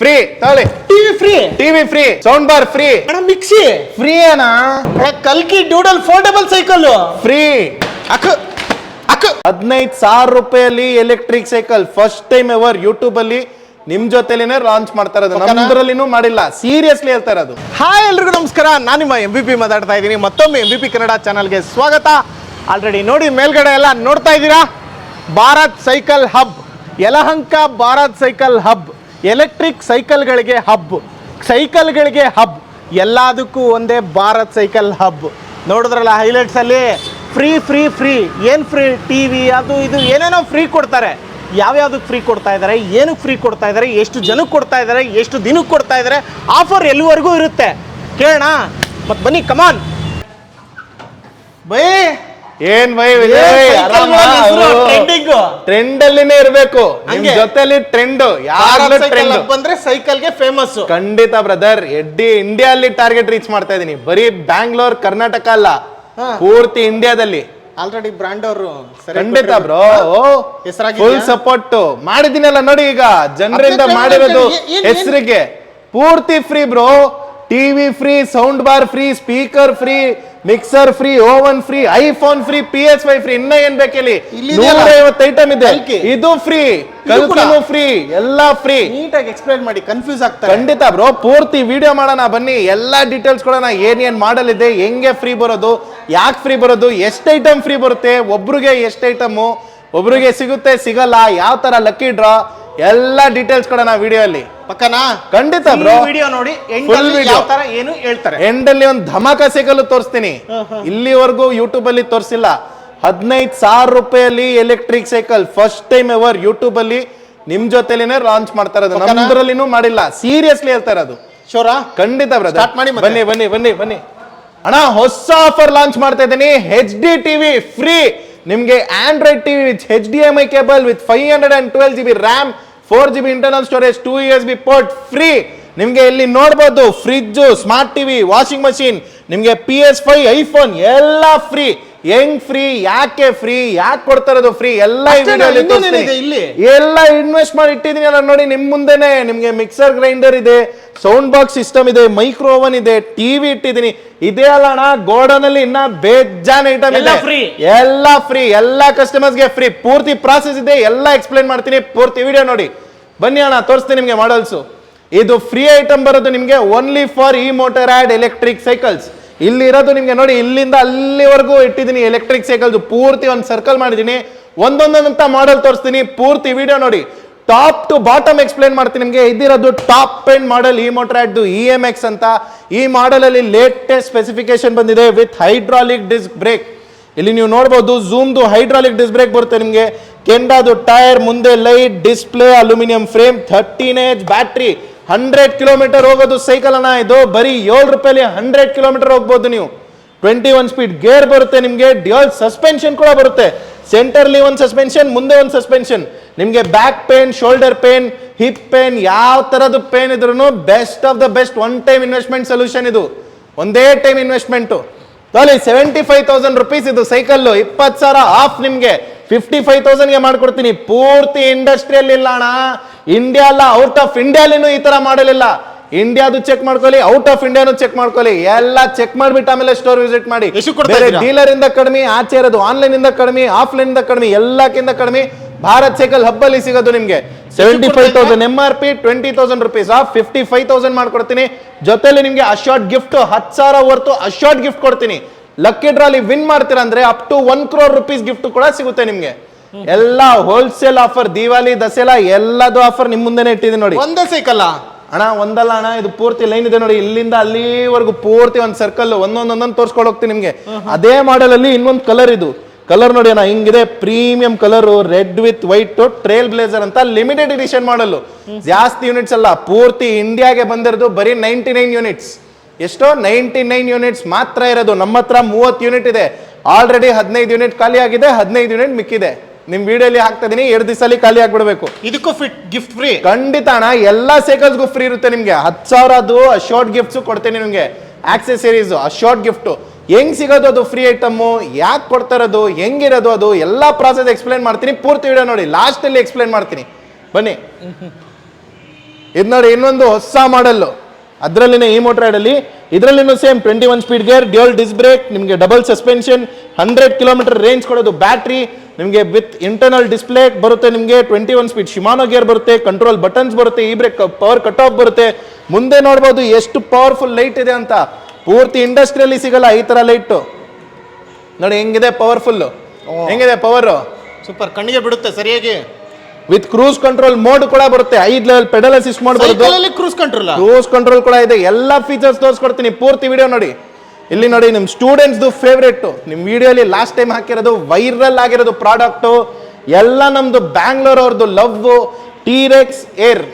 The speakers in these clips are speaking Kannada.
ಫ್ರೀ ತಗೊಳ್ಳಿ. TV free, sound bar free, mixie free ಅಣ್ಣ. ಕಲ್ಕಿ ಡೂಡಲ್ ಫೋಲ್ಡಬಲ್ ಸೈಕಲ್ ಫ್ರೀ. 15,000 ರೂಪಾಯಲ್ಲಿ electric cycle first time ever YouTube ಅಲ್ಲಿ ನಿಮ್ ಜೊತೆಲಿನೇ ಲಾಂಚ್ ಮಾಡ್ತಾ ಇರೋದು, ನಮ್ಮದ್ರಲ್ಲಿನೂ ಮಾಡಿಲ್ಲ. ಸೀರಿಯಸ್ಲಿ ಹೇಳ್ತಾ ಇರೋದು. ಹಾಯ್ ಎಲ್ರಿಗೂ ನಮಸ್ಕಾರ, ನಾನು ನಿಮ್ಮ MVP ಮಾತಾಡ್ತಾ ಇದ್ದೀನಿ. ಮತ್ತೊಮ್ಮೆ MVP ಕನ್ನಡ ಚಾನಲ್ಗೆ ಸ್ವಾಗತ. ಆಲ್ರೆಡಿ ನೋಡಿ ಮೇಲ್ಗಡೆ ಎಲ್ಲ ನೋಡ್ತಾ ಇದ್ದೀರಾ, Bharat cycle hub, Yelahanka Bharat cycle hub, electric ಸೈಕಲ್ಗಳಿಗೆ ಹಬ್, ಸೈಕಲ್ಗಳಿಗೆ ಹಬ್, ಎಲ್ಲದಕ್ಕೂ ಒಂದೇ ಭಾರತ್ ಸೈಕಲ್ ಹಬ್. ನೋಡಿದ್ರಲ್ಲ ಹೈಲೈಟ್ಸ್ ಅಲ್ಲಿ ಫ್ರೀ ಫ್ರೀ ಫ್ರೀ. ಏನು ಫ್ರೀ? ಟಿವಿ ಅದು ಇದು ಏನೇನೋ ಫ್ರೀ ಕೊಡ್ತಾರೆ. ಯಾವ್ಯಾವ್ದಕ್ಕೆ ಫ್ರೀ ಕೊಡ್ತಾ ಇದ್ದಾರೆ, ಏನಕ್ಕೆ ಫ್ರೀ ಕೊಡ್ತಾ ಇದ್ದಾರೆ, ಎಷ್ಟು ಜನಕ್ಕೆ ಕೊಡ್ತಾ ಇದ್ದಾರೆ, ಎಷ್ಟು ದಿನಕ್ಕೆ ಕೊಡ್ತಾ ಇದ್ದಾರೆ, ಆಫರ್ ಎಲ್ಲಿವರೆಗೂ ಇರುತ್ತೆ ಕೇಳೋಣ. ಮತ್ತೆ ಬನ್ನಿ, ಕಮಾನ್ ಬೈ. ಏನ್ ಬೈ ಟ್ರೆಂಡ್ ಅಲ್ಲಿನೇ ಇರ್ಬೇಕು, ನಿಮ್ ಜೊತೆಲಿ ಟ್ರೆಂಡ್ ಬಂದ್ರೆ ಸೈಕಲ್ಗೆ ಫೇಮಸ್. ಖಂಡಿತ ಬ್ರದರ್. ಇಂಡಿಯಾ ಅಲ್ಲಿ ಟಾರ್ಗೆಟ್ ರೀಚ್ ಮಾಡ್ತಾ ಇದೀನಿ. ಬರೀ ಬ್ಯಾಂಗ್ಳೂರ್ ಕರ್ನಾಟಕ ಅಲ್ಲ, ಪೂರ್ತಿ ಇಂಡಿಯಾದಲ್ಲಿ. ಆಲ್ರೆಡಿ ಬ್ರಾಂಡ್ ಅವರು ಖಂಡಿತ ಬ್ರೋ, ಫುಲ್ ಸಪೋರ್ಟ್ ಮಾಡಿದಿನಲ್ಲ ನೋಡಿ. ಈಗ ಜನರಿಂದ ಮಾಡಿರೋದು ಹೆಸರಿಗೆ ಪೂರ್ತಿ free bro. TV free, sound bar free, speaker free, mixer free, oven free, iPhone free, PS5 free, ಇನ್ನ ಏನ್ ಬೇಕಿಲ್ಲಿ 150 ಐಟಮ್ ಇದೆ. ಇದು ಫ್ರೀ, ಕಲ್ಕಿನೂ ಫ್ರೀ, ಎಲ್ಲಾ ಫ್ರೀ. ನೀಟಾಗಿ ಎಕ್ಸ್ಪ್ಲೈನ್ ಮಾಡಿ, ಕನ್ಫ್ಯೂಸ್ ಆಗ್ತಾರೆ. ಖಂಡಿತ ಬ್ರೋ, ಪೂರ್ತಿ ವಿಡಿಯೋ ಮಾಡೋಣ ಬನ್ನಿ. ಎಲ್ಲಾ ಡೀಟೇಲ್ಸ್ ಕೊಡೋಣ. ಏನ್ ಮಾಡಲ್ ಇದೆ, ಹೆಂಗೆ ಫ್ರೀ ಬರೋದು, ಯಾಕೆ ಫ್ರೀ ಬರೋದು, ಎಷ್ಟು ಐಟಮ್ ಫ್ರೀ ಬರುತ್ತೆ, ಒಬ್ರಿಗೆ ಎಷ್ಟು ಐಟಮ್, ಒಬ್ರಿಗೆ ಸಿಗುತ್ತೆ ಸಿಗಲ್ಲ, ಯಾವ ತರ ಲಕ್ಕಿ ಡ್ರಾ, ಎಲ್ಲಾ ಡೀಟೇಲ್ಸ್ ಕೊಡೋಣ ವಿಡಿಯೋ ಅಲ್ಲಿ. ಪಕ್ಕನಾ? ಖಂಡಿತ ಬ್ರೋ, ವಿಡಿಯೋ ನೋಡಿ ಏನು ಹೇಳ್ತಾರೆ. ಎಂಡ್ ಅಲ್ಲಿ ಒಂದು ಧಮಾಕ ಸೈಕಲ್ ತೋರಿಸ್ತೀನಿ. ಇಲ್ಲಿವರೆಗೂ ಯೂಟ್ಯೂಬ್ ಅಲ್ಲಿ ತೋರಿಸಿಲ್ಲ. 15,000 ರೂಪಾಯಲ್ಲಿ electric cycle first time ever YouTube ಅಲ್ಲಿ ನಿಮ್ ಜೊತೆಲಿನೇ ಲಾಂಚ್ ಮಾಡ್ತಾ ಇರೋದು, ನಮ್ಮದ್ರಲ್ಲಿನೂ ಮಾಡಿಲ್ಲ. ಸೀರಿಯಸ್ಲಿ ಹೇಳ್ತಾ ಇರೋದು. ಶೋರಾ? ಖಂಡಿತ ಬ್ರದರ್. ಬನ್ನಿ ಬನ್ನಿ ಬನ್ನಿ ಬನ್ನಿ ಅಣ್ಣ, ಹೊಸ ಆಫರ್ ಲಾಂಚ್ ಮಾಡ್ತಾ ಇದ್ದೀನಿ. HD ಟಿವಿ ಫ್ರೀ ನಿಮ್ಗೆ. Android TV with HDMI cable with 512 GB RAM, 4 GB internal storage, 2 USB port free ನಿಮ್ಗೆ. ಇಲ್ಲಿ ನೋಡ್ಬೋದು fridge, smart TV, washing machine, ನಿಮ್ಗೆ PS5, ಐಫೋನ್ ಎಲ್ಲ ಫ್ರೀ. ಹೆಂಗ್ ಫ್ರೀ, ಯಾಕೆ ಫ್ರೀ, ಯಾಕೆ ಕೊಡ್ತಾ ಇರೋದು ಫ್ರೀ, ಎಲ್ಲ ಎಲ್ಲ ಇನ್ವೆಸ್ಟ್ ಮಾಡಿ ಇಟ್ಟಿದೀನಿ ಅಲ್ಲ ನೋಡಿ ನಿಮ್ ಮುಂದೆನೆ. ನಿಮ್ಗೆ ಮಿಕ್ಸರ್ ಗ್ರೈಂಡರ್ ಇದೆ, ಸೌಂಡ್ ಬಾಕ್ಸ್ ಸಿಸ್ಟಮ್ ಇದೆ, ಮೈಕ್ರೋ ಓವನ್ ಇದೆ, ಟಿವಿ ಇಟ್ಟಿದ್ದೀನಿ. ಇದೇ ಅಲ್ಲ ಅಣ್ಣ, ಗೋಡನ್ ಅಲ್ಲಿ ಇನ್ನ ಬೇಜಾನ್ ಐಟಮ್ ಇದೆ, ಎಲ್ಲ ಫ್ರೀ, ಎಲ್ಲ ಕಸ್ಟಮರ್ಸ್ಗೆ ಫ್ರೀ. ಪೂರ್ತಿ ಪ್ರಾಸೆಸ್ ಇದೆ, ಎಲ್ಲ ಎಕ್ಸ್ಪ್ಲೈನ್ ಮಾಡ್ತೀನಿ. ಪೂರ್ತಿ ವಿಡಿಯೋ ನೋಡಿ ಬನ್ನಿ ಅಣ್ಣ, ತೋರಿಸ್ತೀನಿ ನಿಮ್ಗೆ ಮಾಡಲ್ಸು. ಇದು ಫ್ರೀ ಐಟಮ್ ಬರೋದು ನಿಮ್ಗೆ only for E motor and electric cycles. ಇಲ್ಲಿ ಇರೋದು ನಿಮ್ಗೆ ನೋಡಿ, ಇಲ್ಲಿಂದ ಅಲ್ಲಿವರೆಗೂ ಇಟ್ಟಿದ್ದೀನಿ ಎಲೆಕ್ಟ್ರಿಕ್ ಸೈಕಲ್ಸ್. ಪೂರ್ತಿ ಒಂದು ಸರ್ಕಲ್ ಮಾಡಿದ್ದೀನಿ, ಒಂದೊಂದಂತ ಮಾಡೆಲ್ ತೋರಿಸ್ತೀನಿ. ಪೂರ್ತಿ ವಿಡಿಯೋ ನೋಡಿ, ಟಾಪ್ ಟು ಬಾಟಮ್ ಎಕ್ಸ್ಪ್ಲೈನ್ ಮಾಡ್ತೀನಿ ನಿಮ್ಗೆ. ಇದಿರೋದು top end model E motor add EMX ಅಂತ. ಈ ಮಾಡೆಲ್ ಅಲ್ಲಿ ಲೇಟೆಸ್ಟ್ ಸ್ಪೆಸಿಫಿಕೇಶನ್ ಬಂದಿದೆ ವಿತ್ ಹೈಡ್ರಾಲಿಕ್ ಡಿಸ್ಕ್ ಬ್ರೇಕ್. ಇಲ್ಲಿ ನೀವು ನೋಡಬಹುದು ಝೂಮ್ದು ಹೈಡ್ರಾಲಿಕ್ ಡಿಸ್ಕ್ ಬ್ರೇಕ್ ಬರುತ್ತೆ ನಿಮ್ಗೆ. ಕೆಂಡಾದು ಟೈರ್, ಮುಂದೆ light, display, aluminium frame, 13H battery, 100 kilometre ಹೋಗೋದು ಸೈಕಲ್ ಅನ್ನ. ಇದು ಬರೀ 7 ರೂಪಾಯಲ್ಲಿ 100 ಕಿಲೋಮೀಟರ್ ಹೋಗ್ಬೋದು ನೀವು. 21 ಸ್ಪೀಡ್ ಗೇರ್ ಬರುತ್ತೆ ನಿಮ್ಗೆ. ಡ್ಯುಯಲ್ ಸಸ್ಪೆನ್ಷನ್ ಕೂಡ ಬರುತ್ತೆ. ಸೆಂಟರ್ಲಿ ಒಂದು ಸಸ್ಪೆನ್ಷನ್, ಮುಂದೆ ಒಂದು ಸಸ್ಪೆನ್ಷನ್. ನಿಮ್ಗೆ back pain, shoulder pain, hip pain, ಯಾವ ತರದ್ದು ಪೇನ್ ಇದ್ರು best of the best one time investment solution. ಇದು ಒಂದೇ ಟೈಮ್ ಇನ್ವೆಸ್ಟ್ಮೆಂಟ್. 75,000 ರೂಪೀಸ್ ಇದು ಸೈಕಲ್. 20,000 ಆಫ್ ನಿಮ್ಗೆ. 55,000ಗೆ ಮಾಡ್ಕೊಡ್ತೀನಿ. ಪೂರ್ತಿ ಇಂಡಸ್ಟ್ರಿಯಲ್ ಇಲ್ಲ ಅಣ್ಣ, ಇಂಡಿಯಾ ಅಲ್ಲ, ಔಟ್ ಆಫ್ ಇಂಡಿಯಾಲಿನೂ ಈ ತರ ಮಾಡಲಿಲ್ಲ. ಇಂಡಿಯಾದು ಚೆಕ್ ಮಾಡ್ಕೊಳ್ಳಿ, ಔಟ್ ಆಫ್ ಇಂಡಿಯಾನು ಚೆಕ್ ಮಾಡ್ಕೊಳ್ಳಿ. ಎಲ್ಲ ಚೆಕ್ ಮಾಡ್ಬಿಟ್ಟು ಆಮೇಲೆ ಸ್ಟೋರ್ ವಿಸಿಟ್ ಮಾಡಿ. ಡೀಲರ್ ಇಂದ ಕಡಿಮೆ, ಆಚೆ ಇರೋದು ಆನ್ಲೈನ್ ಇಂದ ಕಡಿಮೆ, ಆಫ್ಲೈನ್ ಇಂದ ಕಡಿಮೆ, ಎಲ್ಲಕ್ಕಿಂತ ಕಡಿಮೆ ಭಾರತ್ ಸೈಕಲ್ ಹಬ್ ಅಲ್ಲಿ ಸಿಗೋದು ನಿಮ್ಗೆ. 75,000 MRP, 20,000 ರೂಪೀಸ್ ಆಫ್, 55,000 ಮಾಡ್ಕೊಡ್ತೀನಿ. ಜೊತೆಲಿ ನಿಮ್ಗೆ assorted gift 10,000 worth assorted gift ಕೊಡ್ತೀನಿ. ಲಕ್ಕಿ ಡ್ರಾಲಿ ವಿನ್ ಮಾಡ್ತೀರಾ ಅಂದ್ರೆ up to 1 crore rupees gift ಕೂಡ ಸಿಗುತ್ತೆ ನಿಮ್ಗೆ. ಎಲ್ಲ ಹೋಲ್ಸೇಲ್ ಆಫರ್, ದಿವಾಲಿ, ದಸರಾ ಎಲ್ಲದು ಆಫರ್ ನಿಮ್ ಮುಂದೆನೆ ಇಟ್ಟಿದ್ದೀನಿ ನೋಡಿ. ಒಂದೇ ಸೈಕಲ್ ಅಣ್ಣ, ಒಂದಲ್ಲ ಅಣ್ಣ, ಇದು ಪೂರ್ತಿ ಲೈನ್ ಇದೆ ನೋಡಿ. ಇಲ್ಲಿಂದ ಅಲ್ಲಿವರೆಗೂ ಪೂರ್ತಿ ಒಂದು ಸರ್ಕಲ್, ಒಂದೊಂದೊಂದೊಂದು ತೋರ್ಸ್ಕೊಂಡು ಹೋಗ್ತೀನಿ ನಿಮ್ಗೆ. ಅದೇ ಮಾಡೆಲ್ ಅಲ್ಲಿ ಇನ್ನೊಂದು ಕಲರ್, ಇದು ಕಲರ್ ನೋಡಿ ಅಣ್ಣ, ಹಿಂಗಿದೆ premium colour, red with white, trail blazer ಅಂತ ಲಿಮಿಟೆಡ್ ಎಡಿಷನ್ ಮಾಡಲು. ಜಾಸ್ತಿ ಯೂನಿಟ್ಸ್ ಅಲ್ಲ, ಪೂರ್ತಿ ಇಂಡಿಯಾಗೆ ಬಂದಿರೋದು ಬರೀ 99 ಯೂನಿಟ್ಸ್. ಎಷ್ಟೋ 99 ಯೂನಿಟ್ಸ್ ಮಾತ್ರ ಇರೋದು. ನಮ್ಮ ಹತ್ರ 30 ಯೂನಿಟ್ ಇದೆ. ಆಲ್ರೆಡಿ 15 ಯೂನಿಟ್ ಖಾಲಿ ಆಗಿದೆ, 15 ಯೂನಿಟ್ ಮಿಕ್ಕಿದೆ. ನಿಮ್ ವಿಡಿಯೋಲಿ ಹಾಕ್ತಾ ಇದೀನಿ, 2 ದಿವಸದಲ್ಲಿ ಖಾಲಿ ಆಗ್ಬಿಡ್ಬೇಕು. ಇದಕ್ಕೂ ಫಿಟ್ ಗಿಫ್ಟ್ ಫ್ರೀ ಖಂಡಿತ ಅಣ್ಣ. ಎಲ್ಲಾ ಸೈಕಲ್ಸ್ಗೂ ಫ್ರೀ ಇರುತ್ತೆ ನಿಮ್ಗೆ. 10,000 ಶಾರ್ಟ್ ಗಿಫ್ಟ್ಸ್ ಕೊಡ್ತೀನಿ ನಿಮ್ಗೆ. ಆಕ್ಸೆಸರೀಸ್, ಶಾರ್ಟ್ ಗಿಫ್ಟ್ ಹೆಂಗ್ ಸಿಗೋದು, ಅದು ಫ್ರೀ ಐಟಮ್, ಯಾಕೆ ಕೊಡ್ತಾ ಇರೋದು, ಹೆಂಗಿರೋದು, ಅದು ಎಲ್ಲಾ ಪ್ರಾಸೆಸ್ ಎಕ್ಸ್ಪ್ಲೈನ್ ಮಾಡ್ತೀನಿ. ಪೂರ್ತಿ ವಿಡಿಯೋ ನೋಡಿ, ಲಾಸ್ಟ್ ಅಲ್ಲಿ ಎಕ್ಸ್ಪ್ಲೈನ್ ಮಾಡ್ತೀನಿ. ಬನ್ನಿ. ಇದು ನೋಡಿ ಇನ್ನೊಂದು ಹೊಸ ಮಾಡಲ್ಲು, ಅದರಲ್ಲಿನೇ ಈ ಮೋಟ್ರಾಡಲ್ಲಿ ಇದರಲ್ಲಿನೂ same 21 speed gear, dual disc brake, ನಿಮಗೆ ಡಬಲ್ ಸಸ್ಪೆನ್ಷನ್, 100 ಕಿಲೋಮೀಟರ್ ರೇಂಜ್ ಕೊಡೋದು, ಬ್ಯಾಟ್ರಿ ನಿಮಗೆ ವಿತ್ ಇಂಟರ್ನಲ್ ಡಿಸ್ಪ್ಲೇ ಬರುತ್ತೆ, ನಿಮಗೆ 21 ಸ್ಪೀಡ್ ಶಿಮಾನೋ ಗೇರ್ ಬರುತ್ತೆ, ಕಂಟ್ರೋಲ್ ಬಟನ್ಸ್ ಬರುತ್ತೆ, ಈ ಬ್ರೇಕ್ ಪವರ್ ಕಟ್ ಆಫ್ ಬರುತ್ತೆ. ಮುಂದೆ ನೋಡ್ಬೋದು ಎಷ್ಟು ಪವರ್ಫುಲ್ ಲೈಟ್ ಇದೆ ಅಂತ, ಪೂರ್ತಿ ಇಂಡಸ್ಟ್ರಿಯಲ್ಲಿ ಸಿಗಲ್ಲ ಈ ತರ ಲೈಟ್. ನೋಡಿ ಹೆಂಗಿದೆ ಪವರ್ಫುಲ್, ಹೆಂಗಿದೆ ಪವರ್, ಸೂಪರ್, ಕಣ್ಣಿಗೆ ಬಿಡುತ್ತೆ ಸರಿಯಾಗಿ. ವಿತ್ ಕ್ರೂಸ್ ಕಂಟ್ರೋಲ್ ಮೋಡ್ ಕೂಡ ಬರುತ್ತೆ, 5 ಲೆವೆಲ್ ಪೆಡಲ್ ಅಸಿಸ್ಟ್ ಮಾಡಬಹುದು, ಕ್ರೂಸ್ ಕಂಟ್ರೋಲ್ ಕೂಡ ಇದೆ, ಎಲ್ಲ ಫೀಚರ್ಸ್ ತೋರಿಸ್ಕೊಡ್ತೀನಿ, ಪೂರ್ತಿ ವಿಡಿಯೋ ನೋಡಿ. ಇಲ್ಲಿ ನೋಡಿ ನಿಮ್ ಸ್ಟೂಡೆಂಟ್ಸ್ ಫೇವ್ರೇಟ್, ನಿಮ್ ವಿಡಿಯೋಲಿ ಲಾಸ್ಟ್ ಟೈಮ್ ಹಾಕಿರೋದು ವೈರಲ್ ಆಗಿರೋದು ಪ್ರಾಡಕ್ಟ್ ಎಲ್ಲ ನಮ್ದು ಬ್ಯಾಂಗ್ಳೂರ್ ಅವ್ರದ್ದು ಲವ್ ಟೀರೆಕ್ಸ್ ಏರ್.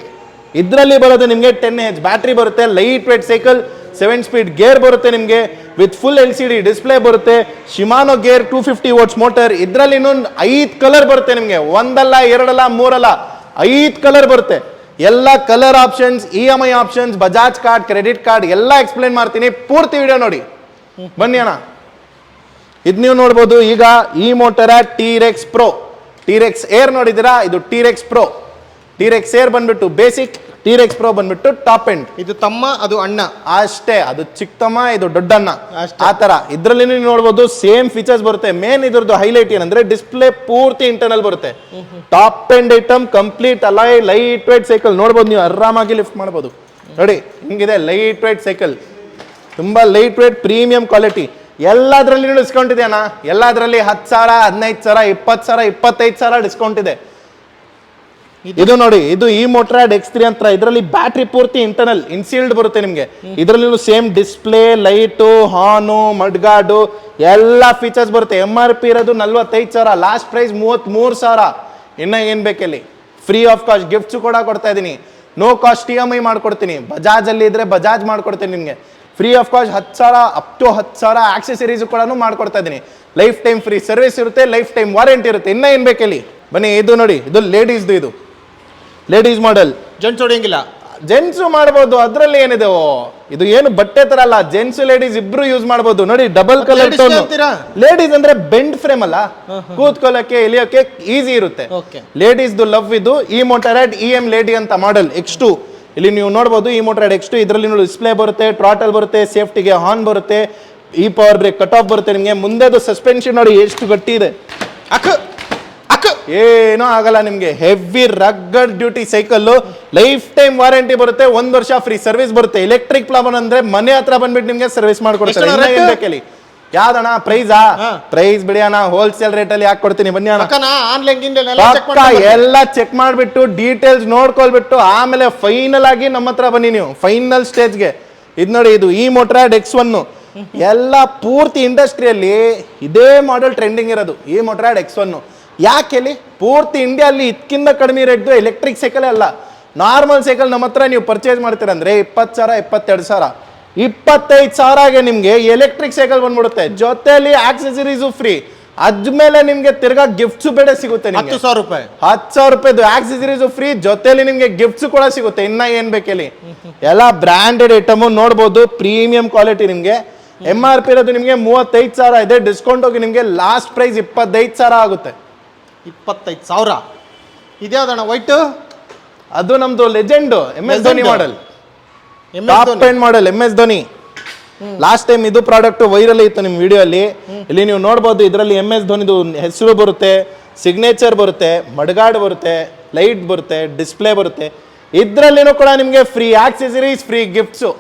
ಇದರಲ್ಲಿ ಬರೋದು ನಿಮಗೆ 10H ಬ್ಯಾಟ್ರಿ ಬರುತ್ತೆ, light weight cycle, 7 speed gear ಬರುತ್ತೆ ನಿಮಗೆ, ವಿತ್ ಫುಲ್ LCD ಡಿಸ್ಪ್ಲೇ ಬರುತ್ತೆ, ಶಿಮಾನೋ ಗೇರ್ 250 ವಾಟ್ಸ್ ಮೋಟರ್. ಇದರಲ್ಲಿ ಇನ್ನೊಂದು 5 ಕಲರ್ ಬರುತ್ತೆ ನಿಮಗೆ, ಒಂದಲ್ಲ ಎರಡಲ್ಲ ಮೂರಲ್ಲ 5 ಕಲರ್ ಬರುತ್ತೆ. ಎಲ್ಲ colour options, EMI options, Bajaj card, credit card ಎಲ್ಲ ಎಕ್ಸ್ಪ್ಲೇನ್ ಮಾಡ್ತೀನಿ, ಪೂರ್ತಿ ವಿಡಿಯೋ ನೋಡಿ. ಬನ್ನಿ ಅಣ್ಣ, ಇದು ನೀವು ನೋಡ್ಬೋದು. ಈಗ ಈ ಮೋಟರ ಟೀರೆಕ್ಸ್ ಪ್ರೋ, ಟೀರೆಕ್ಸ್ ಏರ್ ನೋಡಿದ್ದೀರಾ, ಇದು ಟೀರೆಕ್ಸ್ ಪ್ರೋ. ಟೀರೆಕ್ಸ್ ಏರ್ ಬಂದ್ಬಿಟ್ಟು ಬೇಸಿಕ್, ಟೀರೆಕ್ಸ್ ಪ್ರೋ ಬಂದ್ಬಿಟ್ಟು ಟಾಪ್ ಎಂಡ್. ಇದು ತಮ್ಮ, ಅದು ಅಣ್ಣ ಅಷ್ಟೇ, ಅದು ಚಿಕ್ಕತಮ್ಮ, ಇದು ದೊಡ್ಡಣ್ಣ, ಆ ತರ. ಇದ್ರಲ್ಲಿ ನೀವು ನೋಡ್ಬೋದು ಸೇಮ್ ಫೀಚರ್ಸ್ ಬರುತ್ತೆ. ಮೇನ್ ಇದ್ರದ್ದು ಹೈಲೈಟ್ ಏನಂದ್ರೆ ಡಿಸ್ಪ್ಲೇ ಪೂರ್ತಿ ಇಂಟರ್ನಲ್ ಬರುತ್ತೆ, top end item, complete alloy, lightweight cycle ನೋಡ್ಬೋದು, ನೀವು ಆರಾಮಾಗಿ ಲಿಫ್ಟ್ ಮಾಡ್ಬೋದು. ನೋಡಿ ಹಿಂಗಿದೆ ಲೈಟ್ ವೇಟ್ ಸೈಕಲ್, ತುಂಬಾ ಲೈಟ್ ವೇಟ್ ಪ್ರೀಮಿಯಂ ಕ್ವಾಲಿಟಿ. ಎಲ್ಲದ್ರಲ್ಲಿ ಡಿಸ್ಕೌಂಟ್ ಇದೆ ಅಣ್ಣ, ಎಲ್ಲದ್ರಲ್ಲಿ 10,000, 15,000, 20,000, 25,000 ಡಿಸ್ಕೌಂಟ್ ಇದೆ. ಇದು ನೋಡಿ, ಇದು ಈ ಮೋಟ್ರಾಡ್ X3 ಅಂತ. ಇದರಲ್ಲಿ ಬ್ಯಾಟ್ರಿ ಪೂರ್ತಿ ಇಂಟರ್ನಲ್ ಇನ್ಸೀಲ್ಡ್ ಬರುತ್ತೆ ನಿಮಗೆ. ಇದರಲ್ಲಿ ಸೇಮ್ ಡಿಸ್ಪ್ಲೇ, ಲೈಟು, ಹಾರ್ನು, ಮಡ್ಗಾರ್ಡು ಎಲ್ಲ ಫೀಚರ್ಸ್ ಬರುತ್ತೆ. MRP ಇರೋದು 45,000, ಲಾಸ್ಟ್ ಪ್ರೈಸ್ 33,000. ಇನ್ನ ಏನ್ ಬೇಕಲ್ಲಿ, ಫ್ರೀ ಆಫ್ ಕಾಸ್ಟ್ ಗಿಫ್ಟ್ಸ್ ಕೂಡ ಕೊಡ್ತಾ ಇದೀನಿ, ನೋ ಕಾಸ್ಟ್ EMI ಮಾಡ್ಕೊಡ್ತೀನಿ. ಬಜಾಜ್ ಅಲ್ಲಿ ಇದ್ರೆ ಬಜಾಜ್ ಮಾಡ್ಕೊಡ್ತೀನಿ ನಿಮಗೆ, free of cost 10,000 up to 10,000 accessories ಕೂಡ ಮಾಡ್ಕೊಡ್ತಾ ಇದೀನಿ. ಲೈಫ್ ಟೈಮ್ ಫ್ರೀ ಸರ್ವಿಸ್ ಇರುತ್ತೆ, ಲೈಫ್ ಟೈಮ್ ವಾರಂಟಿ ಇರುತ್ತೆ. ಇನ್ನ ಏನ್ ಬೇಕಲ್ಲಿ ಬನ್ನಿ. ಇದು ನೋಡಿ, ಇದು ಲೇಡೀಸ್ದು, ಇದು ಲೇಡೀಸ್ ಮಾಡೆಲ್. ಜೆಂಟ್ಸ್ ಹೊಡೆಯಂಗಿಲ್ಲ, ಜೆಂಟ್ಸು ಮಾಡ್ಬೋದು, ಅದ್ರಲ್ಲಿ ಏನಿದೆ. ಇದು ಏನು ಬಟ್ಟೆ ತರ ಅಲ್ಲ, ಜೆಂಟ್ಸ್ ಲೇಡೀಸ್ ಇಬ್ರು ಯೂಸ್ ಮಾಡ್ಬೋದು. ನೋಡಿ ಡಬಲ್ ಕಲರ್ ಟೋನ್. ಲೇಡೀಸ್ ಅಂದ್ರೆ ಬೆಂಡ್ ಫ್ರೇಮ್ ಅಲ್ಲ, ಕೂತ್ಕೊಳ್ಳಕ್ಕೆ ಇಳಿಯೋಕೆ ಈಸಿ ಇರುತ್ತೆ. ಲೇಡೀಸ್ ಲವ್ ಇದು. ಈ ಮೋಟರಾಡ್ EM ಲೇಡಿ ಅಂತ ಮಾಡೆಲ್ X2. ಇಲ್ಲಿ ನೀವು ನೋಡ್ಬೋದು ಈ ಮೋಟರಾಡ್ X2. ಇದರಲ್ಲಿ ನೋಡಿ ಡಿಸ್ಪ್ಲೇ ಬರುತ್ತೆ, ಟ್ರಾಟಲ್ ಬರುತ್ತೆ, ಸೇಫ್ಟಿಗೆ ಹಾರ್ನ್ ಬರುತ್ತೆ, ಈ ಪವರ್ ಬ್ರೇಕ್ ಕಟ್ ಆಫ್ ಬರುತ್ತೆ ನಿಮಗೆ. ಮುಂದೆದು ಸಸ್ಪೆನ್ಷನ್ ನೋಡಿ ಎಷ್ಟು ಗಟ್ಟಿ ಇದೆ, ಏನೂ ಆಗಲ್ಲ ನಿಮ್ಗೆ. Heavy rugged duty cycle, life time warranty ಬರುತ್ತೆ, 1 ವರ್ಷ ಫ್ರೀ ಸರ್ವಿಸ್ ಬರುತ್ತೆ. ಎಲೆಕ್ಟ್ರಿಕ್ ಪ್ರಾಬ್ಲಮ್ ಅಂದ್ರೆ ಮನೆ ಹತ್ರ ಬಂದ್ಬಿಟ್ಟು ನಿಮ್ಗೆ ಸರ್ವಿಸ್ ಮಾಡ್ಕೊಡ್ತಾರೆ. ಯಾವ್ದಣ್ಣ ಪ್ರೈಸಾ? ಪ್ರೈಸ್ ಬಿಡಿ ಅಣ್ಣ, ಹೋಲ್ಸೇಲ್ ರೇಟ್ ಅಲ್ಲಿ ಯಾಕೆ ಕೊಡ್ತೀನಿ, ಬನ್ನಿ ಅಣ್ಣ. ಎಲ್ಲ ಚೆಕ್ ಮಾಡ್ಬಿಟ್ಟು ಡೀಟೇಲ್ಸ್ ನೋಡ್ಕೊಳ್ಬಿಟ್ಟು ಆಮೇಲೆ ಫೈನಲ್ ಆಗಿ ನಮ್ಮ ಹತ್ರ ಬನ್ನಿ ನೀವು, ಫೈನಲ್ ಸ್ಟೇಜ್ಗೆ. ಇದು ನೋಡಿ, ಇದು ಈ ಮೋಟರಾಡ್ X1. ಎಲ್ಲ ಪೂರ್ತಿ ಇಂಡಸ್ಟ್ರಿಯಲ್ಲಿ ಇದೇ ಮಾಡೆಲ್ ಟ್ರೆಂಡಿಂಗ್ ಇರೋದು, ಈ ಮೋಟರಾಡ್ X1. ಯಾಕೆ ಹೇಳಿ, ಪೂರ್ತಿ ಇಂಡಿಯಲ್ಲಿ ಇದಕ್ಕಿಂತ ಕಡಿಮೆ ರೇಟ್ದು ಎಲೆಕ್ಟ್ರಿಕ್ ಸೈಕಲ್ ಅಲ್ಲ. ನಾರ್ಮಲ್ ಸೈಕಲ್ ನಮ್ಮ ಹತ್ರ ನೀವು ಪರ್ಚೇಸ್ ಮಾಡ್ತೀರಂದ್ರೆ 20,000, 22,000, 25,000ಗೆ ನಿಮ್ಗೆ ಎಲೆಕ್ಟ್ರಿಕ್ ಸೈಕಲ್ ಬಂದ್ಬಿಡುತ್ತೆ, ಜೊತೆಲಿ ಆಕ್ಸೆಸರೀಸು ಫ್ರೀ. ಅದ್ಮೇಲೆ ನಿಮ್ಗೆ ತಿರ್ಗಾ ಗಿಫ್ಟ್ಸ್ ಬೇಡ ಸಿಗುತ್ತೆ, 10,000 ರೂಪಾಯಿ, 10,000 ರೂಪಾಯಿದು ಆಕ್ಸೆಸರೀಸು ಫ್ರೀ, ಜೊತೆಲಿ ನಿಮ್ಗೆ ಗಿಫ್ಟ್ಸ್ ಕೂಡ ಸಿಗುತ್ತೆ. ಇನ್ನ ಏನ್ ಬೇಕಲ್ಲಿ, ಎಲ್ಲ ಬ್ರಾಂಡೆಡ್ ಐಟಮ್ ನೋಡ್ಬೋದು, ಪ್ರೀಮಿಯಂ ಕ್ವಾಲಿಟಿ. ನಿಮ್ಗೆ MRP ಇರೋದು ನಿಮ್ಗೆ 35,000 ಇದೆ, ಡಿಸ್ಕೌಂಟ್ ಹೋಗಿ ನಿಮ್ಗೆ ಲಾಸ್ಟ್ ಪ್ರೈಸ್ 25,000 ಆಗುತ್ತೆ. 25,000. ಇದ್ಯಾವ್ದಣ್ಣ ವೈಟ್? ಅದು ನಮ್ದು legend MS Dhoni model, top end model MS Dhoni. Last time ಇದು ಪ್ರಾಡಕ್ಟ್ ವೈರಲ್ ಇತ್ತು ನಿಮ್ ವಿಡಿಯೋ ಅಲ್ಲಿ. ಇಲ್ಲಿ ನೀವು ನೋಡ್ಬೋದು, ಇದರಲ್ಲಿ MS ಧೋನಿದು ಹೆಸರು ಬರುತ್ತೆ, ಸಿಗ್ನೇಚರ್ ಬರುತ್ತೆ, ಮಡ್ಗಾರ್ಡ್ ಬರುತ್ತೆ, ಲೈಟ್ ಬರುತ್ತೆ, ಡಿಸ್ಪ್ಲೇ ಬರುತ್ತೆ. ಇದ್ರಲ್ಲಿನೂ ಕೂಡ ನಿಮ್ಗೆ free accessories, free gifts,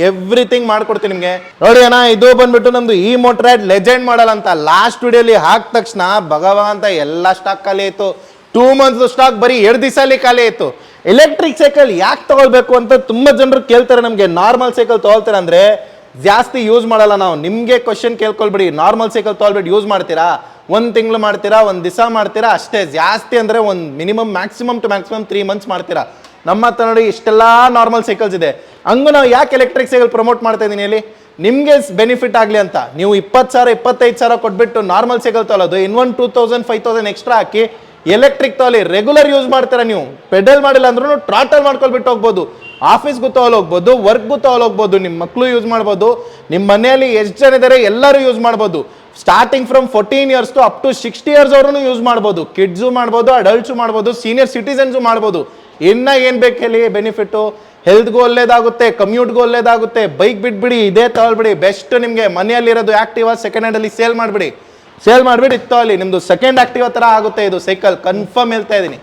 everything ಮಾಡ್ಕೊಡ್ತೀನಿ ನಿಮ್ಗೆ. ನೋಡಿ ಅಣ್ಣ, ಇದು ಬಂದ್ಬಿಟ್ಟು ನಮ್ದು ಈ ಮೋಟರಾಡ್ ಲೆಜೆಂಡ್ ಮಾಡಲ್ ಅಂತ. ಲಾಸ್ಟ್ ವಿಡಿಯೋಲಿ ಹಾಕ ತಕ್ಷಣ ಭಗವಂತ ಎಲ್ಲ ಸ್ಟಾಕ್ ಖಾಲಿ ಆಯ್ತು. 2 ಮಂತ್ಸ್ ಸ್ಟಾಕ್ ಬರೀ 2 ದಿವಸಲ್ಲಿ ಖಾಲಿ ಆಯ್ತು. ಎಲೆಕ್ಟ್ರಿಕ್ ಸೈಕಲ್ ಯಾಕೆ ತಗೊಳ್ಬೇಕು ಅಂತ ತುಂಬಾ ಜನರು ಕೇಳ್ತಾರೆ ನಮ್ಗೆ. ನಾರ್ಮಲ್ ಸೈಕಲ್ ತಗೊಳ್ತಾರೆ ಅಂದ್ರೆ ಜಾಸ್ತಿ ಯೂಸ್ ಮಾಡಲ್ಲ ನಾವು. ನಿಮ್ಗೆ ಕ್ವಶನ್ ಕೇಳ್ಕೊಳ್ಬಿಡಿ, ನಾರ್ಮಲ್ ಸೈಕಲ್ ತಗೊಳ್ಬಿಟ್ಟು ಯೂಸ್ ಮಾಡ್ತೀರಾ, 1 ತಿಂಗಳು ಮಾಡ್ತೀರಾ, 1 ದಿವಸ ಮಾಡ್ತೀರಾ ಅಷ್ಟೇ. ಜಾಸ್ತಿ ಅಂದ್ರೆ ಒಂದು minimum maximum to maximum 3 months ಮಾಡ್ತೀರಾ. ನಮ್ಮ ಹತ್ರ ನೋಡಿ ಇಷ್ಟೆಲ್ಲ ನಾರ್ಮಲ್ ಸೈಕಲ್ಸ್ ಇದೆ. ಹಂಗೂ ನಾವು ಯಾಕೆ ಎಲೆಕ್ಟ್ರಿಕ್ ಸೈಕಲ್ ಪ್ರಮೋಟ್ ಮಾಡ್ತಾ ಇದೀನಿ ಹೇಳಿ, ನಿಮ್ಗೆ ಬೆನಿಫಿಟ್ ಆಗಲಿ ಅಂತ. ನೀವು 20,000, 25,000 ಕೊಟ್ಬಿಟ್ಟು ನಾರ್ಮಲ್ ಸೈಕಲ್ ತೊಗೊಳೋದು, ಇನ್ನೊಂದು 2,000, 5,000 ಎಕ್ಸ್ಟ್ರಾ ಹಾಕಿ ಎಲೆಕ್ಟ್ರಿಕ್ ತೊಗೊಳ್ಳಿ. ರೆಗ್ಯುಲರ್ ಯೂಸ್ ಮಾಡ್ತೀರಾ ನೀವು, ಪೆಡಲ್ ಮಾಡಿಲ್ಲ ಅಂದ್ರೂ ಟ್ರಾಟಲ್ ಮಾಡ್ಕೊಳ್ಬಿಟ್ಟು ಹೋಗ್ಬೋದು, ಆಫೀಸ್ಗೂ ಹೋಗ್ಬೋದು, ವರ್ಕ್ಗೂ ಹೋಗ್ಬೋದು, ನಿಮ್ಮ ಮಕ್ಕಳು ಯೂಸ್ ಮಾಡ್ಬೋದು, ನಿಮ್ಮ ಮನೆಯಲ್ಲಿ ಎಷ್ಟು ಜನ ಇದ್ದಾರೆ ಎಲ್ಲರೂ ಯೂಸ್ ಮಾಡ್ಬೋದು. Starting from 14 years to up to 60 years ಅವ್ರೂ ಯೂಸ್ ಮಾಡ್ಬೋದು. ಕಿಡ್ಸು ಮಾಡ್ಬೋದು, ಅಡಲ್ಟ್ಸು ಮಾಡ್ಬೋದು, ಸೀನಿಯರ್ ಸಿಟಿಸನ್ಸು ಮಾಡ್ಬೋದು. ಇನ್ನ ಏನ್ ಬೇಕು ಹೇಳಿ ಬೆನಿಫಿಟ್, ಹೆಲ್ತ್ಗೂ ಒಳ್ಳೇದಾಗುತ್ತೆ, ಕಮ್ಯೂಟ್ಗೂ ಒಳ್ಳೇದಾಗುತ್ತೆ. ಬೈಕ್ ಬಿಟ್ಬಿಡಿ, ಇದೇ ತಗೊಳ್ಬಿಡಿ, ಬೆಸ್ಟ್ ನಿಮ್ಗೆ. ಮನೆಯಲ್ಲಿರೋದು ಆಕ್ಟಿವಾ ಸೆಕೆಂಡ್ ಹ್ಯಾಂಡ್ ಅಲ್ಲಿ ಸೇಲ್ ಮಾಡ್ಬಿಡಿ ಇತ್ತಲ್ಲಿ ನಿಮ್ದು ಸೆಕೆಂಡ್ ಆಕ್ಟಿವಾ ತರ ಆಗುತ್ತೆ ಇದು ಸೈಕಲ್, ಕನ್ಫರ್ಮ್ ಹೇಳ್ತಾ ಇದೀನಿ.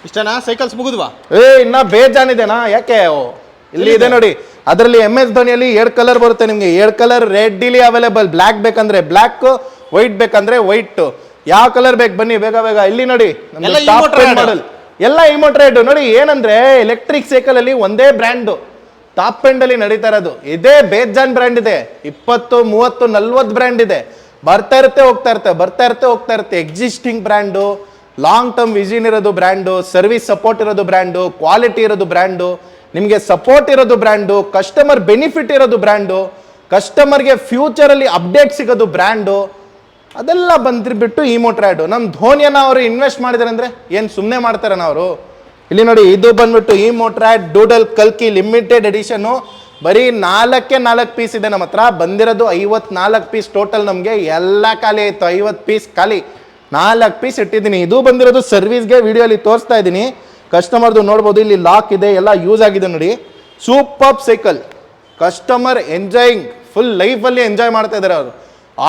ಇಷ್ಟನಾ ಸೈಕಲ್ಸ್ ಮುಗಿದ್ವಾ? ಇನ್ನ ಬೇಜಾನಿದೆನಾ? ಯಾಕೆ ಇಲ್ಲಿ ಇದೆ ನೋಡಿ, ಅದರಲ್ಲಿ MS ಧೋನಿಯಲ್ಲಿ 2 ಕಲರ್ ಬರುತ್ತೆ ನಿಮ್ಗೆ. 2 ಕಲರ್ ರೆಡ್ಡಿಲಿ ಅವೈಲೇಬಲ್. ಬ್ಲ್ಯಾಕ್ ಬೇಕಂದ್ರೆ ಬ್ಲ್ಯಾಕ್, ವೈಟ್ ಬೇಕಂದ್ರೆ ವೈಟ್. ಯಾವ ಕಲರ್ ಬೇಕು ಬನ್ನಿ ಬೇಗ ಬೇಗ. ಇಲ್ಲಿ ನೋಡಿ ಮಾಡೆಲ್ ಎಲ್ಲ ಇಮೋಟ್ರೇಡ್ ನೋಡಿ. ಏನಂದ್ರೆ ಎಲೆಕ್ಟ್ರಿಕ್ ಸೈಕಲ್ ಅಲ್ಲಿ ಒಂದೇ ಬ್ರ್ಯಾಂಡ್ ಟಾಪ್ ಎಂಡ್ ಅಲ್ಲಿ ನಡೀತಾ ಇರೋದು. ಇದೇ ಬೇಜಾನ್ ಬ್ರ್ಯಾಂಡ್ ಇದೆ. 20, 30, 40 ಬ್ರ್ಯಾಂಡ್ ಇದೆ. ಬರ್ತಾ ಇರುತ್ತೆ. Existing brand, long term vision ಇರೋದು ಬ್ರ್ಯಾಂಡು, ಸರ್ವಿಸ್ ಸಪೋರ್ಟ್ ಇರೋದು ಬ್ರ್ಯಾಂಡು, ಕ್ವಾಲಿಟಿ ಇರೋದು ಬ್ರ್ಯಾಂಡು, ನಿಮಗೆ ಸಪೋರ್ಟ್ ಇರೋದು ಬ್ರ್ಯಾಂಡು, ಕಸ್ಟಮರ್ ಬೆನಿಫಿಟ್ ಇರೋದು ಬ್ರ್ಯಾಂಡು, ಕಸ್ಟಮರ್ಗೆ ಫ್ಯೂಚರಲ್ಲಿ ಅಪ್ಡೇಟ್ ಸಿಗೋದು ಬ್ರ್ಯಾಂಡು. ಅದೆಲ್ಲ ಬಂದಿರ್ಬಿಟ್ಟು ಇಮೋಟ್ರಾಡು. ನಮ್ಮ ಧೋನಿಯನ್ನ ಅವರು ಇನ್ವೆಸ್ಟ್ ಮಾಡಿದಾರೆ ಅಂದ್ರೆ ಏನು ಸುಮ್ಮನೆ ಮಾಡ್ತಾರನ ಅವರು? ಇಲ್ಲಿ ನೋಡಿ, ಇದು ಬಂದ್ಬಿಟ್ಟು ಇಮೋಟ್ರಾಡ್ ಡೂಡಲ್ ಕಲ್ಕಿ ಲಿಮಿಟೆಡ್ ಎಡಿಷನ್ನು. ಬರೀ 4 ಪೀಸ್ ಇದೆ ನಮ್ಮ ಹತ್ರ. ಬಂದಿರೋದು 54 ಪೀಸ್ ಟೋಟಲ್. ನಮಗೆ ಎಲ್ಲ ಖಾಲಿ ಆಯಿತು. 50 ಪೀಸ್ ಖಾಲಿ, 4 ಪೀಸ್ ಇಟ್ಟಿದ್ದೀನಿ. ಇದು ಬಂದಿರೋದು ಸರ್ವಿಸ್ಗೆ. ವಿಡಿಯೋಲಿ ತೋರಿಸ್ತಾ ಇದ್ದೀನಿ, ಕಸ್ಟಮರ್ದು ನೋಡ್ಬೋದು. ಇಲ್ಲಿ ಲಾಕ್ ಇದೆ, ಎಲ್ಲ ಯೂಸ್ ಆಗಿದೆ ನೋಡಿ. Super cycle, customer enjoying, full ಲೈಫಲ್ಲಿ ಎಂಜಾಯ್ ಮಾಡ್ತಾ ಇದ್ದಾರೆ ಅವರು.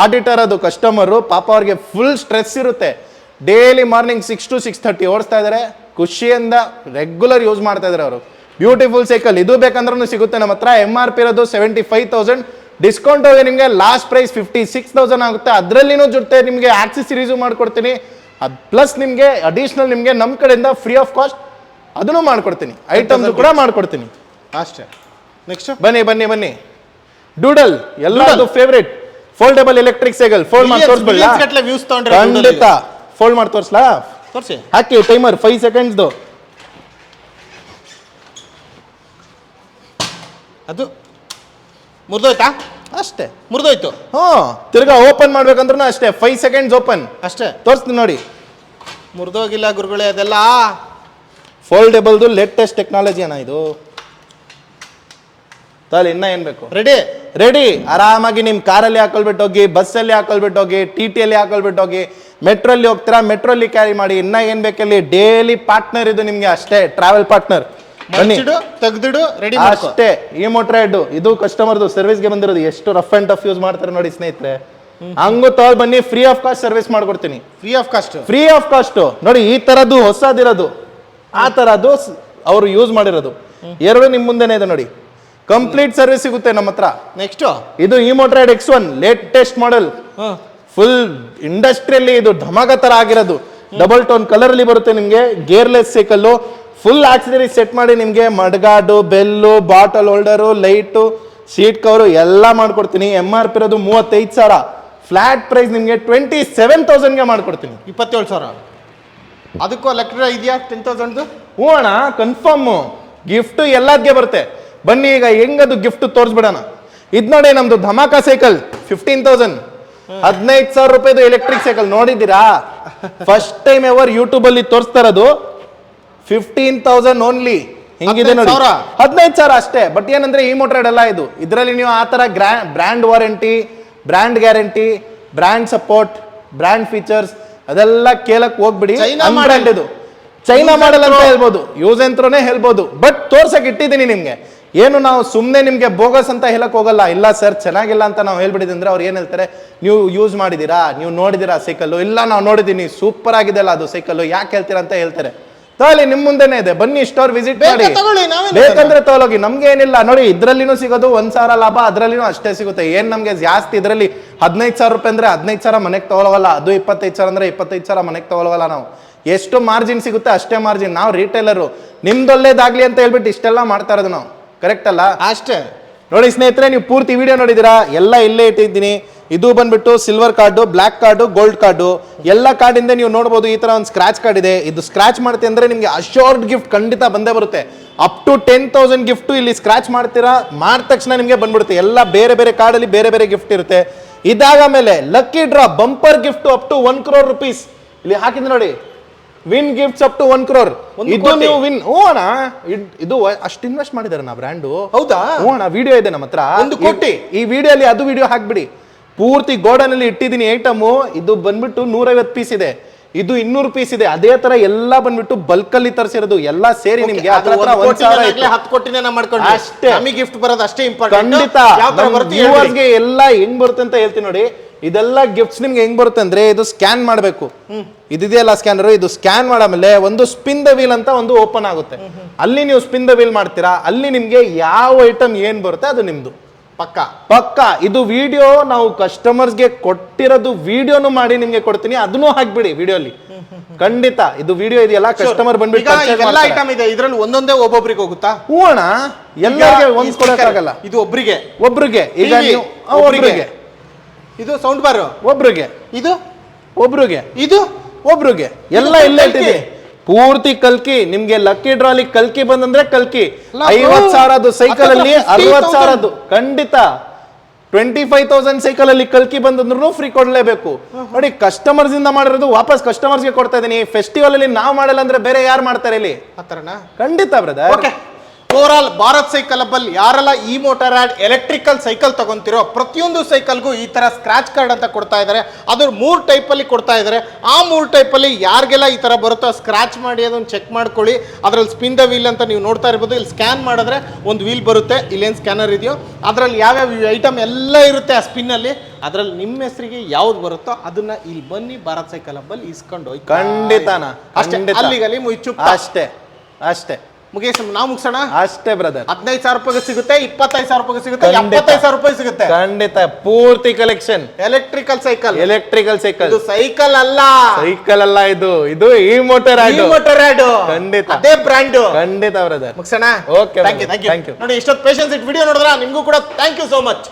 ಆಡಿಟರ್ ಅದು ಕಸ್ಟಮರು, ಪಾಪ ಅವ್ರಿಗೆ ಫುಲ್ ಸ್ಟ್ರೆಸ್ ಇರುತ್ತೆ. ಡೈಲಿ ಮಾರ್ನಿಂಗ್ 6 to 6:30 ಓಡಿಸ್ತಾ ಇದ್ದಾರೆ, ಖುಷಿಯಿಂದ ರೆಗ್ಯುಲರ್ ಯೂಸ್ ಮಾಡ್ತಾ ಇದ್ದಾರೆ ಅವರು. Beautiful cycle. ಇದು ಬೇಕಂದ್ರೂ ಸಿಗುತ್ತೆ ನಮ್ಮ ಹತ್ರ. MRP ಇರೋದು 75,000, ಡಿಸ್ಕೌಂಟ್ ಹೋಗಿ ನಿಮಗೆ ಲಾಸ್ಟ್ ಪ್ರೈಸ್ 56,000 ಆಗುತ್ತೆ. ಅದರಲ್ಲಿನೂ ಜೊತೆ ನಿಮಗೆ ಆಕ್ಸೆಸರೀಸು ಮಾಡ್ಕೊಡ್ತೀನಿ. ಅದು ಪ್ಲಸ್ ನಿಮಗೆ ಅಡಿಷನಲ್ ನಿಮಗೆ ನಮ್ಮ ಕಡೆಯಿಂದ ಫ್ರೀ ಆಫ್ ಕಾಸ್ಟ್ ಅದನ್ನು ಮಾಡ್ಕೊಡ್ತೀನಿ. ಐಟಮ್ಸ್ ಕೂಡ ಮಾಡ್ಕೊಡ್ತೀನಿ ಅಷ್ಟೇ. ನೆಕ್ಸ್ಟ್ ಬನ್ನಿ. ಡೂಡಲ್ ಎಲ್ಲರದು favourite foldable electric cycle. Fold ಮಾಡಿ ತೋರಿಸ್ಬಿಡ್ಲಾ? ಖಂಡಿತ ಫೋಲ್ಡ್ ಮಾಡಿ ತೋರಿಸ್ಲಾ? ತೋರಿಸಿ. ಹಾಕಿ ಟೈಮರ್ 5 ಸೆಕೆಂಡ್ಸ್ದು. ಅದು ಮುರಿದೋಯ್ತಾ? ಅಷ್ಟೇ, ಮುರಿದೋಯ್ತು. ತಿರ್ಗಾ ಓಪನ್ ಮಾಡ್ಬೇಕಂದ್ರೂ ಅಷ್ಟೇ, 5 ಸೆಕೆಂಡ್ಸ್ ಓಪನ್ ಅಷ್ಟೇ. ತೋರಿಸ್ತೀನಿ ನೋಡಿ. ಮುರಿದೋಗಿಲ್ಲ ಗುರುಗಳೇ, ಅದೆಲ್ಲ ಫೋಲ್ಡೇಬಲ್ದು ಲೇಟೆಸ್ಟ್ ಟೆಕ್ನಾಲಜಿ ಅಣ್ಣ ಇದು. ಇನ್ನ ಏನ್ ಬೇಕು? ರೆಡಿ. ಆರಾಮಾಗಿ ನಿಮ್ ಕಾರಲ್ಲಿ ಹಾಕೊಳ್ಬಿಟ್ಟು ಹೋಗಿ, ಬಸ್ಸಲ್ಲಿ ಹಾಕೊಳ್ಬಿಟ್ಟು ಹೋಗಿ, TTಯಲ್ಲಿ ಹಾಕೊಳ್ಬಿಟ್ಟು ಹೋಗಿ, ಮೆಟ್ರೋಲ್ಲಿ ಹೋಗ್ತೀರಾ ಮೆಟ್ರೋಲ್ಲಿ ಕ್ಯಾರಿ ಮಾಡಿ. ಇನ್ನ ಏನ್ ಬೇಕಲ್ಲಿ? ಡೈಲಿ ಪಾರ್ಟ್ನರ್ ಇದು ನಿಮ್ಗೆ ಅಷ್ಟೇ, ಟ್ರಾವೆಲ್ ಪಾರ್ಟ್ನರ್. ಬನ್ನಿ, ತೆಗ್ದಿಡು, ರೆಡಿ ಅಷ್ಟೇ. ಇಮೋಟ್ರಾಡ್ ಇದು ಕಸ್ಟಮರ್ದು ಸರ್ವಿಸ್ಗೆ ಬಂದಿರೋದು. ಎಷ್ಟು ರಫ್ ಅಂಡ್ ಟಫ್ ಯೂಸ್ ಮಾಡ್ತಾರೆ ನೋಡಿ ಸ್ನೇಹಿತರೆ. ಹಂಗು ತಗೊಳ್ ಬನ್ನಿ, ಫ್ರೀ ಆಫ್ ಕಾಸ್ಟ್ ಸರ್ವಿಸ್ ಮಾಡ್ಕೊಡ್ತೀನಿ. ಫ್ರೀ ಆಫ್ ಕಾಸ್ಟ್ ನೋಡಿ. ಈ ತರದ್ದು ಹೊಸದಿರೋದು, ಆ ತರದ್ದು ಅವರು ಯೂಸ್ ಮಾಡಿರೋದು, ಎರಡು ನಿಮ್ ಮುಂದೆನೆ ಇದೆ ನೋಡಿ. ಕಂಪ್ಲೀಟ್ ಸರ್ವಿಸ್ ಸಿಗುತ್ತೆ ನಮ್ಮ ಹತ್ರ. ನೆಕ್ಸ್ಟ್ ಇದು ಇಮೋಟ್ರಾಡ್ X1 ಲೇಟೆಸ್ಟ್ ಮಾಡೆಲ್. ಫುಲ್ ಇಂಡಸ್ಟ್ರಿಯಲ್ಲಿ ಇದು ಧಮಾಕ ತರ ಆಗಿರೋದು. ಡಬಲ್ ಟೋನ್ ಕಲರ್ ಅಲ್ಲಿ ಬರುತ್ತೆ ನಿಮ್ಗೆ. Gearless cycle, full accessory set ಮಾಡಿ ನಿಮ್ಗೆ ಮಡ್ಗಾಡು, bell, bottle holder, light, seat cover ಎಲ್ಲ ಮಾಡ್ಕೊಡ್ತೀನಿ. MRP ಇರೋದು 35,000. ಫ್ಲಾಟ್ ಪ್ರೈಸ್ ನಿಮ್ಗೆ 27,000ಗೆ ಮಾಡ್ಕೊಡ್ತೀನಿ. 27,000. ಅದಕ್ಕೂ ಲೆಕ್ಕ ಇದೆಯಾ? 10,000? ಹ್ಞೂ ಅಣ್ಣ, ಕನ್ಫರ್ಮ್. ಗಿಫ್ಟ್ ಎಲ್ಲದ್ಗೆ ಬರುತ್ತೆ. ಬನ್ನಿ ಈಗ ಹೆಂಗದು ಗಿಫ್ಟ್ ತೋರಿಸ್ಬಿಡೋಣ. ಇದ್ ನೋಡಿ, ನಮ್ದು ಧಮಾಕ ಸೈಕಲ್ 15,000, 15,000 ರೂಪಾಯಿದು ಎಲೆಕ್ಟ್ರಿಕ್ ಸೈಕಲ್. ನೋಡಿದ್ದೀರಾ? ಫಸ್ಟ್ ಟೈಮ್ ಎವರ್ ಯೂಟ್ಯೂಬ್ ಅಲ್ಲಿ ತೋರಿಸ್ತಾ ಇರೋದು. 15,000 ಓನ್ಲಿ. ಹಿಂಗಿದೆ ನೋಡಿ, 15,000 ಅಷ್ಟೇ. ಬಟ್ ಏನಂದ್ರೆ ಇಮೋಟ್ರಾಡ್ ಎಲ್ಲ ಇದು. ಇದರಲ್ಲಿ ನೀವು ಆ ತರ brand warranty, brand guarantee, brand support, brand features ಅದೆಲ್ಲ ಕೇಳಕ್ ಹೋಗ್ಬಿಡಿ. ಬ್ರ್ಯಾಂಡ್ ಇದು ಚೈನಾ ಮಾಡೆಲ್ ಅಂತ ಹೇಳ್ಬೋದು, ಯೂಸ್ ಯಂತ್ರನೇ ಹೇಳ್ಬೋದು. ಬಟ್ ತೋರ್ಸಕ್ ಇಟ್ಟಿದ್ದೀನಿ ನಿಮ್ಗೆ. ಏನು ನಾವು ಸುಮ್ಮನೆ ನಿಮ್ಗೆ ಬೋಗಸ್ ಅಂತ ಹೇಳಕ್ ಹೋಗಲ್ಲ. ಇಲ್ಲ ಸರ್ ಚೆನ್ನಾಗಿಲ್ಲ ಅಂತ ನಾವು ಹೇಳ್ಬಿಟ್ಟಿದ್ವಿ ಅಂದ್ರೆ ಅವ್ರು ಏನ್ ಹೇಳ್ತಾರೆ, ನೀವು ಯೂಸ್ ಮಾಡಿದೀರಾ, ನೀವು ನೋಡಿದೀರಾ ಸೈಕಲ್? ಇಲ್ಲ ನಾವು ನೋಡಿದೀನಿ, ಸೂಪರ್ ಆಗಿದೆ ಅಲ್ಲ ಅದು ಸೈಕಲ್, ಯಾಕೆ ಹೇಳ್ತೀರಾ ಅಂತ ಹೇಳ್ತಾರೆ. ತಗೊಳ್ಳಿ, ನಿಮ್ ಮುಂದೆನೆ ಇದೆ, ಬನ್ನಿ ಸ್ಟೋರ್ ವಿಸಿಟ್ ಮಾಡಿ. ಬೇಕಂದ್ರೆ ತಗೊಳೋಗಿ, ನಮ್ಗೆ ಏನಿಲ್ಲ ನೋಡಿ. ಇದ್ರಲ್ಲಿನೂ ಸಿಗೋದು 1,000 ಲಾಭ, ಅದ್ರಲ್ಲಿನೂ ಅಷ್ಟೇ ಸಿಗುತ್ತೆ. ಏನ್ ನಮ್ಗೆ ಜಾಸ್ತಿ ಇದರಲ್ಲಿ 15,000 ರೂಪಾಯಿ ಅಂದ್ರೆ 15,000 ಮನೆಗೆ ತಗೊಳ್ಳೋಲ್ಲ. ಅದು 25,000 ಅಂದ್ರೆ 25,000 ಮನೆಗೆ ತಗೊಳ್ಳೋಲ್ಲ ನಾವು. ಎಷ್ಟು ಮಾರ್ಜಿನ್ ಸಿಗುತ್ತೆ ಅಷ್ಟೇ ಮಾರ್ಜಿನ್. ನಾವು ರಿಟೇಲರು, ನಿಮ್ದೊಳ್ಳೇದಾಗ್ಲಿ ಅಂತ ಹೇಳ್ಬಿಟ್ಟು ಇಷ್ಟೆಲ್ಲ ಮಾಡ್ತಾ ಇರೋದು ನಾವು. ಕರೆಕ್ಟ್ ಅಲ್ಲ? ಅಷ್ಟೇ ನೋಡಿ ಸ್ನೇಹಿತರೆ, ನೀವು ಪೂರ್ತಿ ವಿಡಿಯೋ ನೋಡಿದ್ದೀರಾ, ಎಲ್ಲ ಇಲ್ಲೇ ಇಟ್ಟಿದ್ದೀನಿ. ಇದು ಬಂದ್ಬಿಟ್ಟು silver card, black card, gold card. ಎಲ್ಲ ಕಾರ್ಡಿಂದ ನೀವು ನೋಡ್ಬೋದು ಈ ತರ ಒಂದು ಸ್ಕ್ರಾಚ್ ಕಾರ್ಡ್ ಇದೆ. ಇದು ಸ್ಕ್ರಾಚ್ ಮಾಡ್ತೀವಿ ಅಂದ್ರೆ ನಿಮ್ಗೆ ಅಶೋರ್ಡ್ ಗಿಫ್ಟ್ ಖಂಡಿತ ಬಂದೇ ಬರುತ್ತೆ. ಅಪ್ ಟು 10,000 ಗಿಫ್ಟ್ ಇಲ್ಲಿ ಸ್ಕ್ರಾಚ್ ಮಾಡ್ತೀರಾ, ಮಾಡಿದ ತಕ್ಷಣ ನಿಮಗೆ ಬಂದ್ಬಿಡುತ್ತೆ. ಎಲ್ಲ ಬೇರೆ ಬೇರೆ ಕಾರ್ಡಲ್ಲಿ ಬೇರೆ ಬೇರೆ ಗಿಫ್ಟ್ ಇರುತ್ತೆ. ಇದಾದ ಮೇಲೆ lucky draw bumper gift up to 1 crore rupees ಇಲ್ಲಿ ಹಾಕಿದ್ರೆ ನೋಡಿ. Win gifts up to 1 crore. ಇದು ನೀವು ವಿನ್. ಹ್ಞೂ ಅಣ್ಣ, ಇದು ಅಷ್ಟು ಇನ್ವೆಸ್ಟ್ ಮಾಡಿದಾರೆ ನಾ ಬ್ರ್ಯಾಂಡು. ಹೌದಾ? ಹ್ಞೂ ಅಣ್ಣ, ವಿಡಿಯೋ ಇದೆ ನಮ್ಮ ಹತ್ರ. 1 ಕೋಟಿ. ಈ ವಿಡಿಯೋಲಿ ಅದು ವಿಡಿಯೋ ಹಾಕ್ಬಿಡಿ. ಪೂರ್ತಿ ಗೋಡನ್ ಅಲ್ಲಿ ಇಟ್ಟಿದ್ದೀನಿ ಐಟಮು. ಇದು ಬಂದ್ಬಿಟ್ಟು 150 ಪೀಸ್ ಇದೆ. ಇದು 200 ಪೀಸ್ ಇದೆ. ಅದೇ ತರ ಎಲ್ಲ ಬಂದ್ಬಿಟ್ಟು ಬಲ್ಕ್ ಅಲ್ಲಿ ತರಿಸಿರೋದು ಎಲ್ಲ ಸೇರಿ ನಿಮ್ಗೆ ಹತ್ರ ಹತ್ರ 1,000 ಆಯ್ತು. 10 ಕೋಟಿನೇ ನಾವು ಮಾಡ್ಕೊಂಡು ಅಷ್ಟೇ. ನಮಗೆ ಗಿಫ್ಟ್ ಬರೋದು ಅಷ್ಟೇ ಇಂಪಾರ್ಟೆಂಟ್. ಖಂಡಿತ ಯಾವ ತರ ಬರುತ್ತೆ viewers ಗೆ ಎಲ್ಲ ಹೆಂಗ್ ಬರುತ್ತೆ ಅಂತ ಹೇಳ್ತೀನಿ ನೋಡಿ. ಇದೆಲ್ಲ ಗಿಫ್ಟ್ಸ್ ನಿಮ್ಗೆ ಹೆಂಗ್ ಬರುತ್ತೆ ಅಂದ್ರೆ ಇದು ಸ್ಕ್ಯಾನ್ ಮಾಡಬೇಕು. ಇದಿದೆಯಲ್ಲ ಸ್ಕ್ಯಾನರ್, ಇದು ಸ್ಕ್ಯಾನ್ ಮಾಡಾದ್ಮೇಲೆ ಒಂದು ಸ್ಪಿನ್ ದ ವೀಲ್ ಅಂತ ಒಂದು ಓಪನ್ ಆಗುತ್ತೆ. ಅಲ್ಲಿ ನೀವು ಸ್ಪಿನ್ ದ ವೀಲ್ ಮಾಡ್ತೀರಾ, ಅಲ್ಲಿ ನಿಮ್ಗೆ ಯಾವ ಐಟಮ್ ಏನ್ ಬರುತ್ತೆ ಅದು ನಿಮ್ದು ಪಕ್ಕ. ಇದು ವಿಡಿಯೋ ನಾವು ಕಸ್ಟಮರ್ಸ್ಗೆ ಕೊಟ್ಟಿರೋದು ವಿಡಿಯೋನು ಮಾಡಿ ನಿಮ್ಗೆ ಕೊಡ್ತೀನಿ, ಅದನ್ನು ಹಾಕ್ಬಿಡಿ ವಿಡಿಯೋಲಿ. ಖಂಡಿತ ಇದು ವಿಡಿಯೋ ಇದೆಯಲ್ಲ, ಕಸ್ಟಮರ್ ಬಂದ್ಬಿಟ್ಟು ಎಲ್ಲ ಐಟಮ್ ಇದೆ ಇದ್ರಲ್ಲಿ ಒಂದೊಂದೇ ಒಬ್ಬೊಬ್ರಿಗೆ ಹೋಗುತ್ತಾ? ಹೂ ಅಣ್ಣ, ಎಲ್ಲರಿಗೆ ಒಂದ್ ಕೊಡಕ್ಕಾಗಲ್ಲ. ಇದು ಒಬ್ರಿಗೆ ಈಗ ನೀವು ಒಬ್ರಿಗೆ, ಇದು ಸೌಂಡ್ ಬಾರ್ ಒಬ್ರಿಗೆ, ಇದು ಒಬ್ರಿಗೆ, ಇದು ಒಬ್ರಿಗೆ, ಎಲ್ಲ ಇಲ್ಲೇ ಇಟ್ಟಿದೆ. ಪೂರ್ತಿ ಕಲ್ಕಿ. ನಿಮ್ಗೆ ಲಕ್ಕಿ ಡ್ರಾಲಿ ಕಲ್ಕಿ ಬಂದಂದ್ರೆ ಕಲ್ಕಿ 50,000 ಸೈಕಲ್ ಅಲ್ಲಿ 60,000. ಖಂಡಿತ 25,000 ಸೈಕಲ್ ಅಲ್ಲಿ ಕಲ್ಕಿ ಬಂದಂದ್ರೂ ಫ್ರೀ ಕೊಡ್ಲೇಬೇಕು. ನೋಡಿ ಕಸ್ಟಮರ್ಸ್ ಇಂದ ಮಾಡಿರೋದು ವಾಪಸ್ ಕಸ್ಟಮರ್ಸ್ ಗೆ ಕೊಡ್ತಾ ಇದೀನಿ. ಫೆಸ್ಟಿವಲ್ ಅಲ್ಲಿ ನಾವು ಮಾಡಲ್ಲ ಅಂದ್ರೆ ಬೇರೆ ಯಾರು ಮಾಡ್ತಾರೆ ಇಲ್ಲಿ? ಆತರನಾ? ಖಂಡಿತ brother. Okay, over all Bharat cycle hub ಅಲ್ಲಿ ಯಾರೆಲ್ಲ ಈ ಮೋಟರ್ ಆಡ್ ಎಲೆಕ್ಟ್ರಿಕಲ್ ಸೈಕಲ್ ತಗೊಂತಿರೋ ಪ್ರತಿಯೊಂದು ಸೈಕಲ್ಗೂ ಈ ತರ ಸ್ಕ್ರಾಚ್ ಕಾರ್ಡ್ ಅಂತ ಕೊಡ್ತಾ ಇದ್ದಾರೆ. ಅದು 3 ಟೈಪ್ ಅಲ್ಲಿ ಕೊಡ್ತಾ ಇದ್ದಾರೆ. ಆ 3 ಟೈಪ್ ಅಲ್ಲಿ ಯಾರಿಗೆಲ್ಲ ಈ ತರ ಬರುತ್ತೋ ಸ್ಕ್ರಾಚ್ ಮಾಡಿ ಅದನ್ನ ಚೆಕ್ ಮಾಡ್ಕೊಳ್ಳಿ. ಅದ್ರಲ್ಲಿ ಸ್ಪಿನ್ ದ ವೀಲ್ ಅಂತ ನೀವು ನೋಡ್ತಾ ಇರ್ಬೋದು. ಇಲ್ಲಿ ಸ್ಕ್ಯಾನ್ ಮಾಡಿದ್ರೆ ಒಂದು ವೀಲ್ ಬರುತ್ತೆ. ಇಲ್ಲೇನು ಸ್ಕ್ಯಾನರ್ ಇದೆಯೋ ಅದ್ರಲ್ಲಿ ಯಾವ್ಯಾವ ಐಟಮ್ ಎಲ್ಲ ಇರುತ್ತೆ ಆ ಸ್ಪಿನ್ ಅಲ್ಲಿ. ಅದ್ರಲ್ಲಿ ನಿಮ್ಮ ಹೆಸರಿಗೆ ಯಾವ್ದು ಬರುತ್ತೋ ಅದನ್ನ ಇಲ್ಲಿ ಬನ್ನಿ ಭಾರತ್ ಸೈಕಲ್ ಹಬ್ ಅಲ್ಲಿ ಇಸ್ಕೊಂಡು ಹೋಗಿ. ಖಂಡಿತನಾ? ಅಲ್ಲಿಗಲ್ಲಿ ಮುಚ್ಚು. ಅಷ್ಟೇ ಅಷ್ಟೇ ನಾವು ಮುಗಿಸೋಣ ಅಷ್ಟೇ ಬ್ರದರ್. 15,000 ರೂಪಾಯಿಗೆ ಸಿಗುತ್ತೆ, 25,000 ರೂಪಾಯಿಗೆ ಸಿಗುತ್ತೆ, 75,000 ರೂಪಾಯಿ ಸಿಗುತ್ತೆ. ಖಂಡಿತ ಪೂರ್ತಿ ಕಲೆಕ್ಷನ್ ಎಲೆಕ್ಟ್ರಿಕಲ್ ಸೈಕಲ್. ಇದು ಸೈಕಲ್ ಅಲ್ಲ, ಇದು ಈ ಮೋಟರ್ ಆಡ್. ಖಂಡಿತ ಅದೇ ಬ್ರ್ಯಾಂಡ್. ಖಂಡಿತ ಬ್ರದರ್. ಮುಗಿಸೋಣ. Okay, thank you. ನೋಡಿ ಇಷ್ಟೊತ್ತು ಪೇಷನ್ಸ್ ಇಟ್ ವಿಡಿಯೋ ನೋಡಿದ್ರ ನಿಮ್ಗೂ ಕೂಡ ಥ್ಯಾಂಕ್ ಯು ಸೋ ಮಚ್.